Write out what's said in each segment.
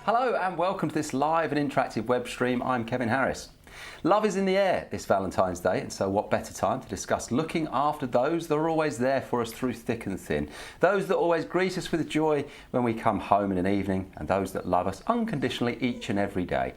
Hello and welcome to this live and interactive web stream. I'm Kevin Harris. Love is in the air this Valentine's Day, and so what better time to discuss looking after those that are always there for us through thick and thin, those that always greet us with joy when we come home in an evening, and those that love us unconditionally each and every day.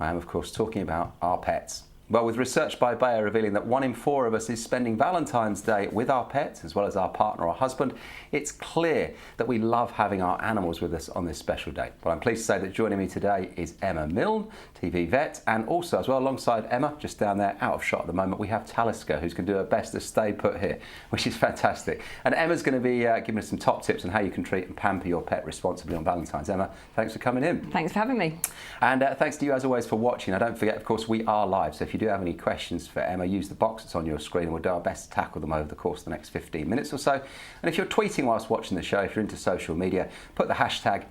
I am, of course, talking about our pets. Well, with research by Bayer revealing that 1 in 4 of us is spending Valentine's Day with our pets, as well as our partner or husband, it's clear that we love having our animals with us on this special day. Well, I'm pleased to say that joining me today is Emma Milne, TV vet, and also, as well, alongside Emma, just down there, out of shot at the moment, we have Talisker, who's going to do her best to stay put here, which is fantastic. And Emma's going to be giving us some top tips on how you can treat and pamper your pet responsibly on Valentine's. Emma, thanks for coming in. Thanks for having me. And thanks to you, as always, for watching. Now, don't forget, of course, we are live, so if you do have any questions for Emma, use the box that's on your screen and we'll do our best to tackle them over the course of the next 15 minutes or so. And if you're tweeting whilst watching the show, if you're into social media, put the hashtag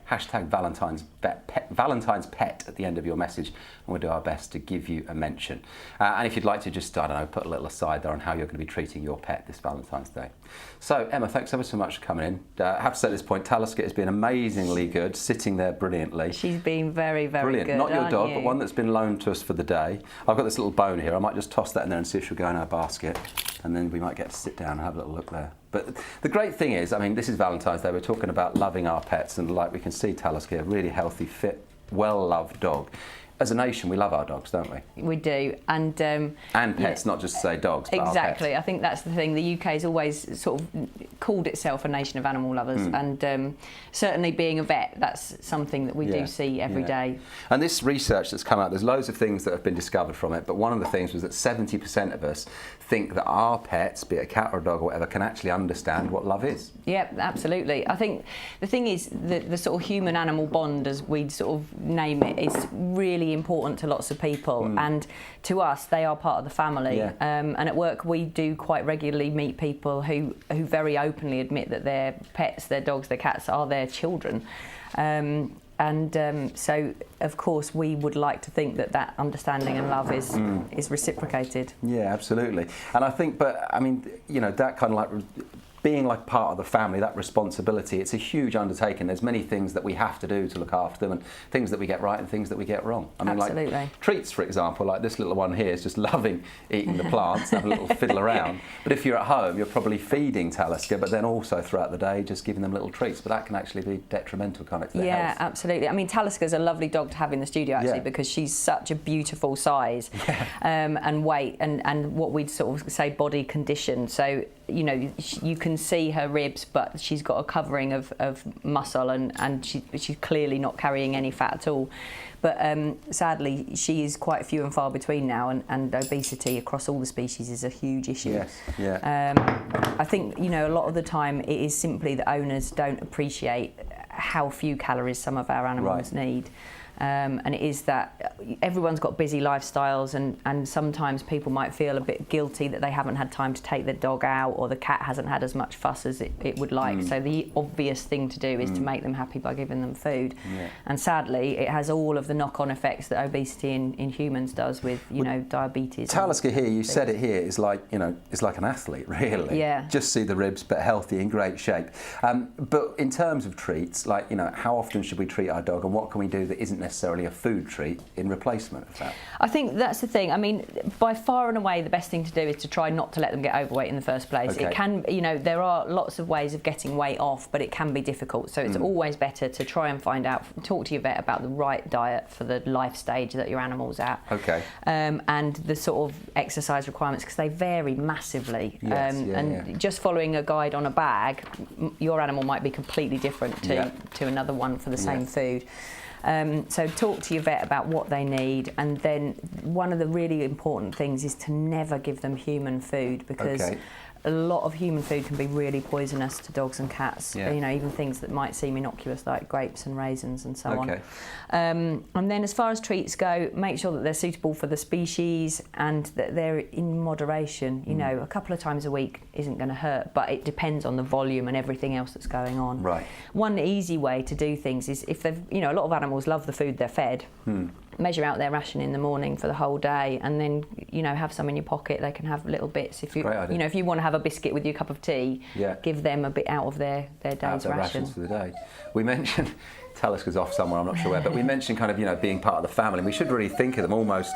Valentine's Pet at the end of your message and we'll do our best to give you a mention. And if you'd like to just, I don't know, put a little aside there on how you're going to be treating your pet this Valentine's Day. So Emma, thanks ever so much for coming in. I have to say at this point, Talisker has been amazingly good, sitting there brilliantly. She's been very, very brilliant. Good. Not your dog, but one that's been loaned to us for the day. I've got this little bone here. I might just toss that in there and see if she'll go in our basket, and then we might get to sit down and have a little look there. But the great thing is, I mean, this is Valentine's Day. We're talking about loving our pets, and like we can see, Talisker, a really healthy, fit, well-loved dog. As a nation, we love our dogs, don't we? We do, and pets, not just to say dogs. But exactly. I think that's the thing. The UK has always sort of called itself a nation of animal lovers, and certainly being a vet, that's something that we do see every day. And this research that's come out, there's loads of things that have been discovered from it, but one of the things was that 70% of us think that our pets, be it a cat or a dog or whatever, can actually understand what love is. Yeah, absolutely. I think the thing is that the sort of human-animal bond, as we'd sort of name it, is really important to lots of people, and to us they are part of the family. And at work we do quite regularly meet people who very openly admit that their pets, their dogs, their cats are their children. So of course we would like to think that that understanding and love is reciprocated. Yeah, absolutely. And I think, but I mean, you know, that kind of like being like part of the family, that responsibility, it's a huge undertaking. There's many things that we have to do to look after them, and things that we get right and things that we get wrong. I mean, absolutely. Like treats, for example, like this little one here is just loving eating the plants and having a little fiddle around. But if you're at home, you're probably feeding Talisker, but then also throughout the day just giving them little treats. But that can actually be detrimental kind of to their health. Absolutely. I mean, Talisker's a lovely dog to have in the studio actually, because she's such a beautiful size and weight and what we'd sort of say body condition. So, you know, you can see her ribs, but she's got a covering of muscle, and she's clearly not carrying any fat at all. But sadly, she is quite few and far between now, and obesity across all the species is a huge issue. I think, you know, a lot of the time it is simply that owners don't appreciate how few calories some of our animals need. And it is that everyone's got busy lifestyles, and sometimes people might feel a bit guilty that they haven't had time to take their dog out, or the cat hasn't had as much fuss as it would like. So the obvious thing to do is to make them happy by giving them food. And sadly, it has all of the knock-on effects that obesity in humans does with, you know, diabetes. Talisker here, you said it here, is like, you know, it's like an athlete, really. Yeah. Just see the ribs, but healthy, in great shape. But in terms of treats, like, you know, how often should we treat our dog, and what can we do that isn't necessarily a food treat in replacement of that? I think that's the thing. I mean, by far and away the best thing to do is to try not to let them get overweight in the first place. It can, you know, there are lots of ways of getting weight off, but it can be difficult. So it's always better to try and find out, talk to your vet about the right diet for the life stage that your animal's at. And the sort of exercise requirements, because they vary massively. Just following a guide on a bag, your animal might be completely different to another one for the same food. So talk to your vet about what they need, and then one of the really important things is to never give them human food, because a lot of human food can be really poisonous to dogs and cats. You know, even things that might seem innocuous like grapes and raisins and so on. And then as far as treats go, make sure that they're suitable for the species and that they're in moderation. You know, a couple of times a week isn't going to hurt, but it depends on the volume and everything else that's going on. One easy way to do things is, if they've, you know, a lot of animals love the food they're fed. Measure out their ration in the morning for the whole day, and then, you know, have some in your pocket. They can have little bits. If you, you know, if you want to have a biscuit with your cup of tea, give them a bit out of their day's rations for the day. We mentioned Taliska's off somewhere, I'm not sure where, but we mentioned kind of, you know, being part of the family. We should really think of them almost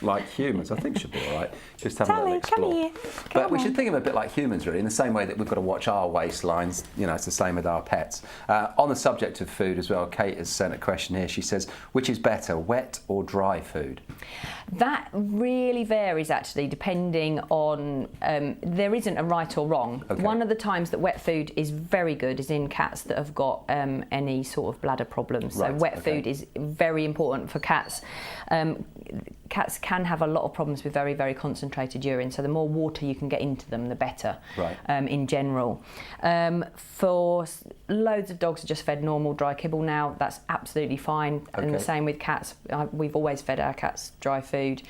like humans. I think should be all right. Just have a little explore. Come here. But we should think of them a bit like humans, really, in the same way that we've got to watch our waistlines. You know, it's the same with our pets. On the subject of food as well, Kate has sent a question here. She says, which is better, wet or dry food? That really varies, actually, depending on, there isn't a right or wrong. Okay. One of the times that wet food is very good is in cats that have got any sort of bladder problems. So wet food is very important for cats. Cats can have a lot of problems with very, very concentrated urine, so the more water you can get into them, the better, in general. For loads of dogs are just fed normal dry kibble now. That's absolutely fine. And the same with cats. We've always fed our cats dry food.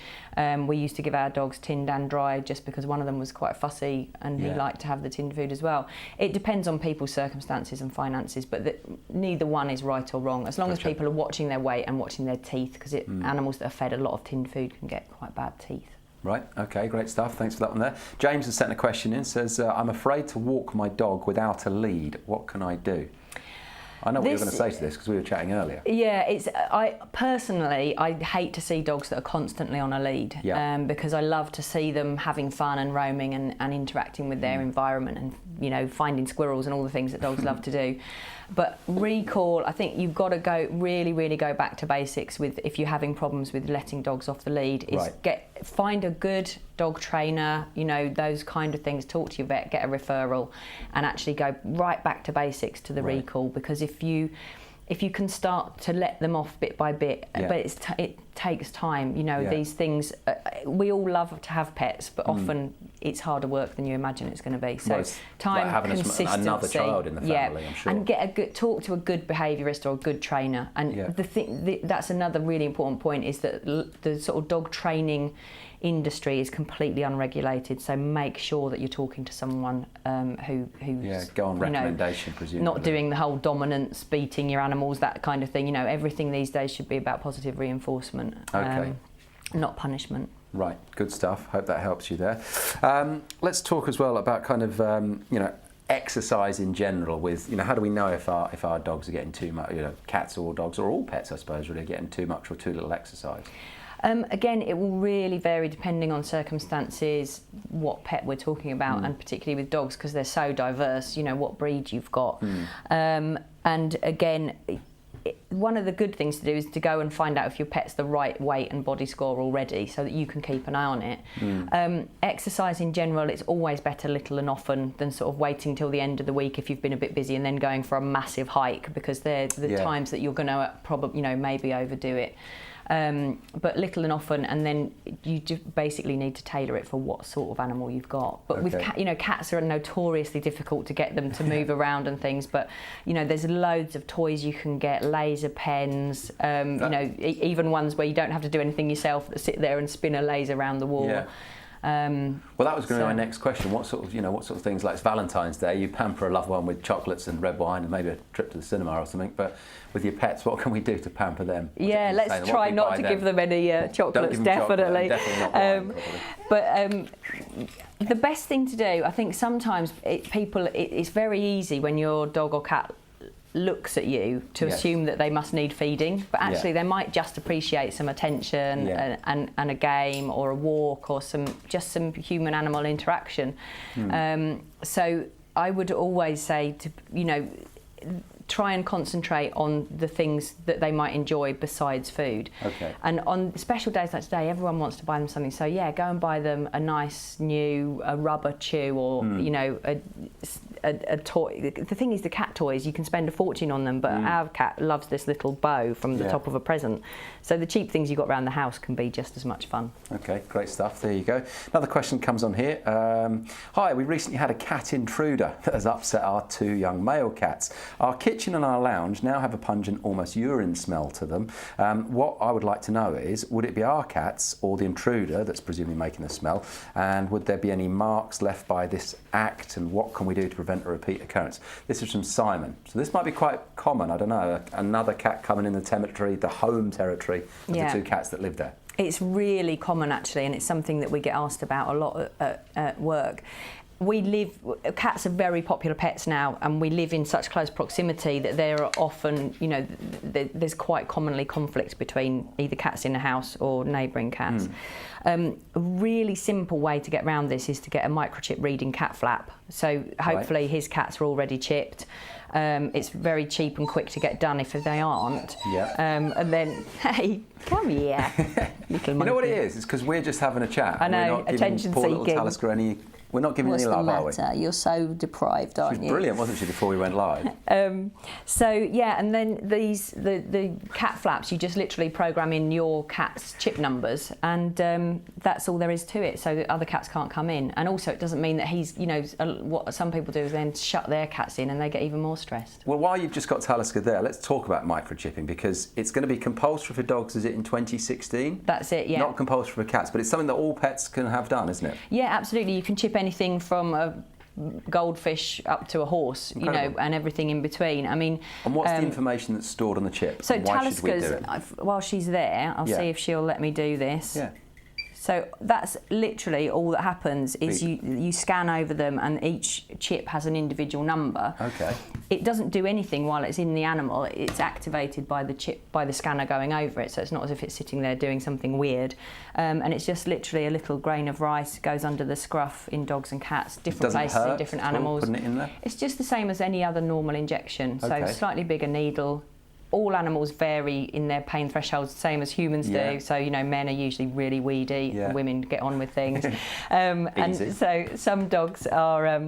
We used to give our dogs tinned and dry just because one of them was quite fussy and he liked to have the tinned food as well. It depends on people's circumstances and finances, but neither one is right or wrong, as long as people are watching their weight and watching their teeth, because animals that are fed a lot of tinned food can get quite bad teeth. Right, okay, great stuff. Thanks for that one there. James has sent a question in, says, I'm afraid to walk my dog without a lead. What can I do? I know what you're going to say to this because we were chatting earlier. Yeah, I hate to see dogs that are constantly on a lead, because I love to see them having fun and roaming and interacting with their environment and, you know, finding squirrels and all the things that dogs love to do. But recall, I think you've got to really go back to basics with, if you're having problems with letting dogs off the lead, is find a good dog trainer, you know, those kind of things. Talk to your vet, get a referral, and actually go right back to basics to the recall, because if you can start to let them off bit by bit, but it takes time. You know, these things, we all love to have pets, but often it's harder work than you imagine it's going to be. So time, like having consistency, another child in the family, I'm sure. And talk to a good behaviourist or a good trainer. And that's another really important point, is that the sort of dog training industry is completely unregulated, so make sure that you're talking to someone who's go on recommendation, presumably. Not doing the whole dominance, beating your animals, that kind of thing. You know, everything these days should be about positive reinforcement, not punishment. Right, good stuff. Hope that helps you there. Let's talk as well about kind of you know, exercise in general. With, you know, how do we know if our dogs are getting too much? You know, cats or dogs or all pets, I suppose, really, are getting too much or too little exercise. Again, it will really vary depending on circumstances, what pet we're talking about, and particularly with dogs, because they're so diverse, you know, what breed you've got. And again, one of the good things to do is to go and find out if your pet's the right weight and body score already, so that you can keep an eye on it. Exercise in general, it's always better little and often than sort of waiting till the end of the week if you've been a bit busy and then going for a massive hike, because they're the times that you're going to probably, you know, maybe overdo it. But little and often, and then you just basically need to tailor it for what sort of animal you've got. But with you know, cats are notoriously difficult to get them to move around and things. But you know, there's loads of toys you can get, laser pens. You know, even ones where you don't have to do anything yourself, that sit there and spin a laser around the wall. Well, that was going to be my next question. What sort of things, like it's Valentine's Day, you pamper a loved one with chocolates and red wine and maybe a trip to the cinema or something, but with your pets, what can we do to pamper them? Let's try not to give them any chocolates, definitely. Definitely not wine, but the best thing to do, I think sometimes it's very easy when your dog or cat looks at you to assume that they must need feeding, but actually they might just appreciate some attention and a game or a walk or some human animal interaction. So I would always say to, you know, try and concentrate on the things that they might enjoy besides food. And on special days like today, everyone wants to buy them something, so go and buy them a nice new rubber chew, or you know, a toy. The thing is, the cat toys, you can spend a fortune on them, but our cat loves this little bow from the top of a present. So the cheap things you got around the house can be just as much fun. Okay, great stuff. There you go. Another question comes on here. Hi, we recently had a cat intruder that has upset our 2 young male cats. Our kitchen and our lounge now have a pungent, almost urine smell to them. What I would like to know is, would it be our cats or the intruder that's presumably making the smell? And would there be any marks left by this act? And what can we do to prevent a repeat occurrence? This is from Simon. So this might be quite common. I don't know. Another cat coming in the home territory of the 2 cats that live there. It's really common, actually, and it's something that we get asked about a lot at work. cats are very popular pets now, and we live in such close proximity that there are often, there's quite commonly conflict between either cats in the house or neighbouring cats. A really simple way to get around this is to get a microchip reading cat flap. So hopefully his cats are already chipped. It's very cheap and quick to get done if they aren't. Yeah. And then, hey, come here, little monkey. You know what it is? It's because we're just having a chat. I know, we're not attention poor seeking. Little Talisker any. We're not giving any love, are we? What's the matter? You're so deprived, aren't you? She was brilliant, wasn't she, before we went live? So yeah, and then the cat flaps, you just literally program in your cat's chip numbers, and that's all there is to it. So that other cats can't come in, and also it doesn't mean that he's, what some people do is then shut their cats in, and they get even more stressed. Well, while you've just got Talisker there, let's talk about microchipping, because it's going to be compulsory for dogs. Is it in 2016? That's it. Yeah. Not compulsory for cats, but it's something that all pets can have done, isn't it? Yeah, absolutely. You can chip anything from a goldfish up to a horse, Incredible. and everything in between. I mean, and what's the information that's stored on the chip? So and why should we do Talisker's, it? while she's there, I'll see if she'll let me do this. Yeah. So that's literally all that happens is you scan over them, and each chip has an individual number. Okay. It doesn't do anything while it's in the animal. It's activated by the chip, by the scanner going over it. So it's not as if it's sitting there doing something weird. And it's just literally a little grain of rice goes under the scruff in dogs and cats, different places in different animals. Putting it in there? It's just the same as any other normal injection. So slightly bigger needle. All animals vary in their pain thresholds, same as humans do. So, men are usually really weedy, and women get on with things. And so some dogs are,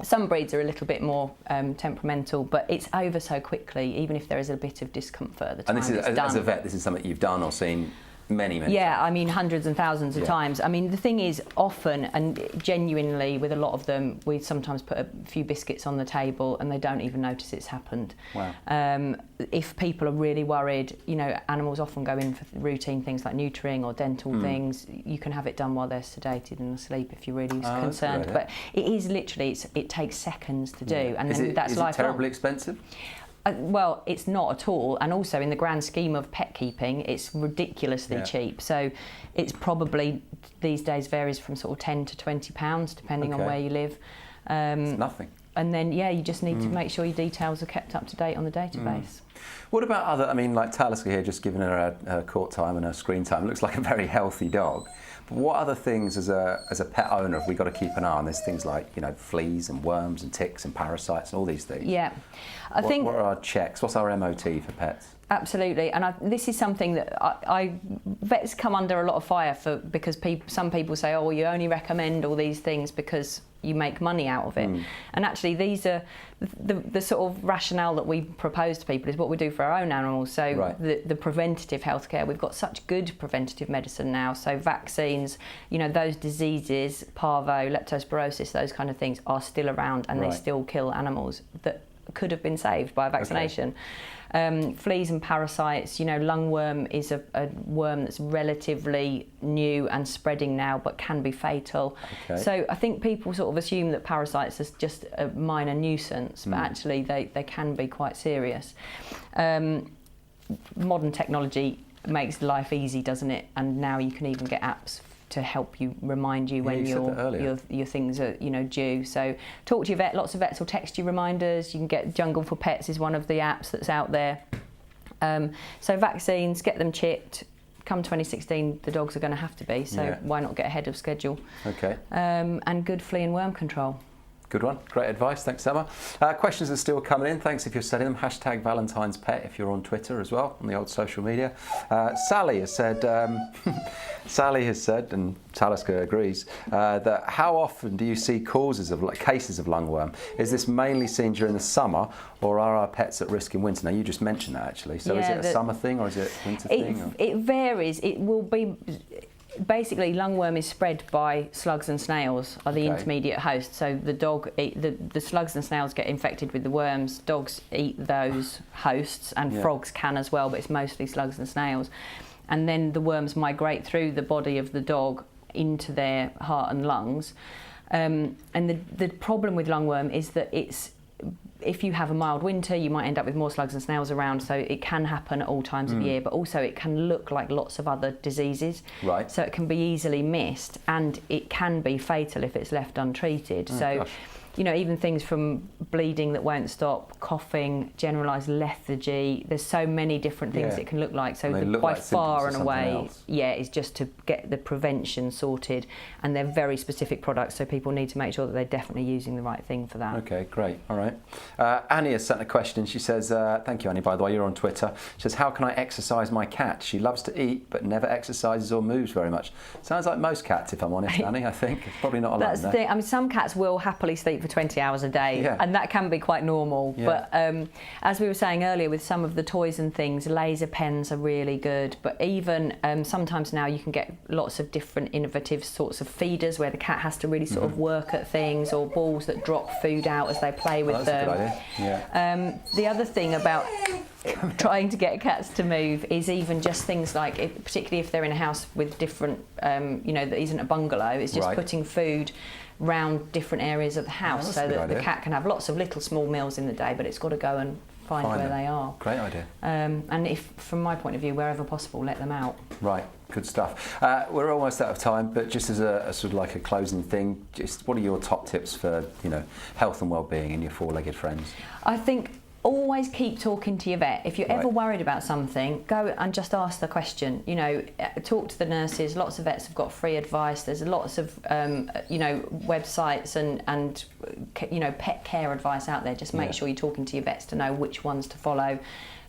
some breeds are a little bit more temperamental, but it's over so quickly, even if there is a bit of discomfort at the time. And this is, it's done. as a vet, this is something you've done or seen many times. I mean, hundreds and thousands of times. I mean, the thing is, often and genuinely with a lot of them, we sometimes put a few biscuits on the table and they don't even notice it's happened. Wow. If people are really worried, animals often go in for routine things like neutering or dental things. You can have it done while they're sedated and asleep if you're really concerned. But it is literally, it takes seconds to do, and then that's lifelong. Is it terribly expensive? Well, it's not at all, and also in the grand scheme of pet keeping, it's ridiculously cheap. So it's probably these days varies from sort of £10 to £20 depending on where you live. It's nothing. And then you just need to make sure your details are kept up to date on the database. What about other? I mean, like Talisker here, just giving her her court time and her screen time. Looks like a very healthy dog. But what other things as a pet owner have we got to keep an eye on? There's things like fleas and worms and ticks and parasites and all these things. Yeah, I think. What are our checks? What's our MOT for pets? Absolutely, and this is something that vets come under a lot of fire for, because some people say, oh, well, you only recommend all these things because you make money out of it. And actually, these are the sort of rationale that we propose to people is what we do for our own animals. So the preventative healthcare, we've got such good preventative medicine now. So vaccines, those diseases, parvo, leptospirosis, those kind of things are still around, and they still kill animals that could have been saved by a vaccination. Fleas and parasites, lungworm is a worm that's relatively new and spreading now, but can be fatal. So I think people sort of assume that parasites is just a minor nuisance, but actually they can be quite serious. Modern technology makes life easy, doesn't it? And now you can even get apps to help you, remind you when your things are due. So talk to your vet. Lots of vets will text you reminders. You can get Jungle for Pets is one of the apps that's out there. So vaccines, get them chipped. Come 2016, the dogs are going to have to be. So why not get ahead of schedule? And good flea and worm control. Good one. Great advice. Thanks, Emma. Questions are still coming in. Thanks if you're sending them. Hashtag Valentine's Pet if you're on Twitter as well, on the old social media. Sally has said, and Talisker agrees, that how often do you see cases of lungworm? Is this mainly seen during the summer, or are our pets at risk in winter? Now, you just mentioned that actually. So is it a summer thing or is it a winter thing? It varies. It will be. Basically, lungworm is spread by slugs and snails are the intermediate host. So the dog, the slugs and snails get infected with the worms. Dogs eat those hosts, and frogs can as well, but it's mostly slugs and snails. And then the worms migrate through the body of the dog into their heart and lungs. And the problem with lungworm is that it's if you have a mild winter, you might end up with more slugs and snails around, so it can happen at all times of year, but also it can look like lots of other diseases. Right. So it can be easily missed, and it can be fatal if it's left untreated. Gosh. You know, even things from bleeding that won't stop, coughing, generalised lethargy. There's so many different things it can look like. So by far and away, is just to get the prevention sorted. And they're very specific products, so people need to make sure that they're definitely using the right thing for that. Okay, great. All right. Annie has sent a question. She says, thank you, Annie, by the way, you're on Twitter. She says, how can I exercise my cat? She loves to eat, but never exercises or moves very much. Sounds like most cats, if I'm honest, Annie, I think. It's probably not a lot. That's the thing. I mean, some cats will happily sleep for 20 hours a day, and that can be quite normal. But as we were saying earlier, with some of the toys and things, laser pens are really good. But even sometimes now you can get lots of different innovative sorts of feeders where the cat has to really sort of work at things, or balls that drop food out as they play with them. That's a good idea. The other thing about trying to get cats to move is even just things like, particularly if they're in a house with different, that isn't a bungalow, it's just putting food round different areas of the house so that the cat can have lots of little small meals in the day, but it's got to go and find where they are. Great idea. And if, from my point of view, wherever possible, let them out. Right, good stuff. We're almost out of time, but just as a sort of like a closing thing, just what are your top tips for, health and well-being in your four-legged friends? I think always keep talking to your vet. If you're ever worried about something, go and just ask the question. Talk to the nurses. Lots of vets have got free advice. There's lots of websites and pet care advice out there. Just make sure you're talking to your vets to know which ones to follow.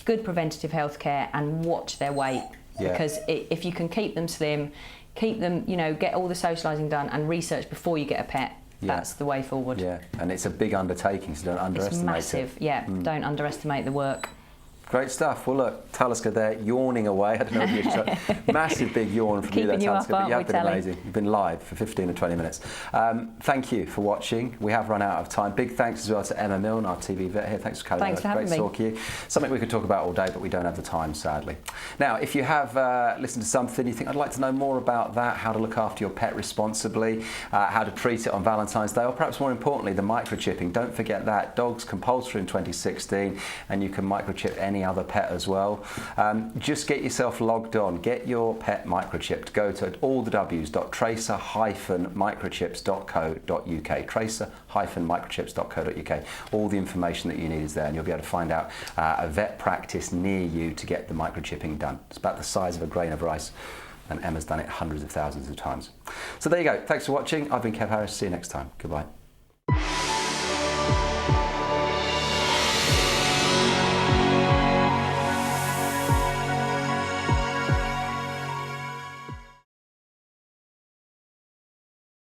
Good preventative health care, and watch their weight, because if you can keep them slim, keep them, get all the socialising done and research before you get a pet. That's the way forward. Yeah, and it's a big undertaking, so don't underestimate it. It's massive, don't underestimate the work. Great stuff. Well, look, Talisker there, yawning away. I don't know if you're massive big yawn from you there, Talisker, but you have been amazing. You've been live for 15 or 20 minutes. Thank you for watching. We have run out of time. Big thanks as well to Emma Milne, our TV vet here. Thanks for coming. Thanks for having me. Great to talk to you. Something we could talk about all day, but we don't have the time, sadly. Now, if you have listened to something you think I'd like to know more about that, how to look after your pet responsibly, how to treat it on Valentine's Day, or perhaps more importantly, the microchipping. Don't forget that. Dogs compulsory in 2016, and you can microchip any other pet as well. Just get yourself logged on, get your pet microchipped. Go to allthews.tracer-microchips.co.uk, tracer-microchips.co.uk. All the information that you need is there, and you'll be able to find out a vet practice near you to get the microchipping done. It's about the size of a grain of rice, and Emma's done it hundreds of thousands of times. So there you go. Thanks for watching. I've been Kev Harris. See you next time. Goodbye.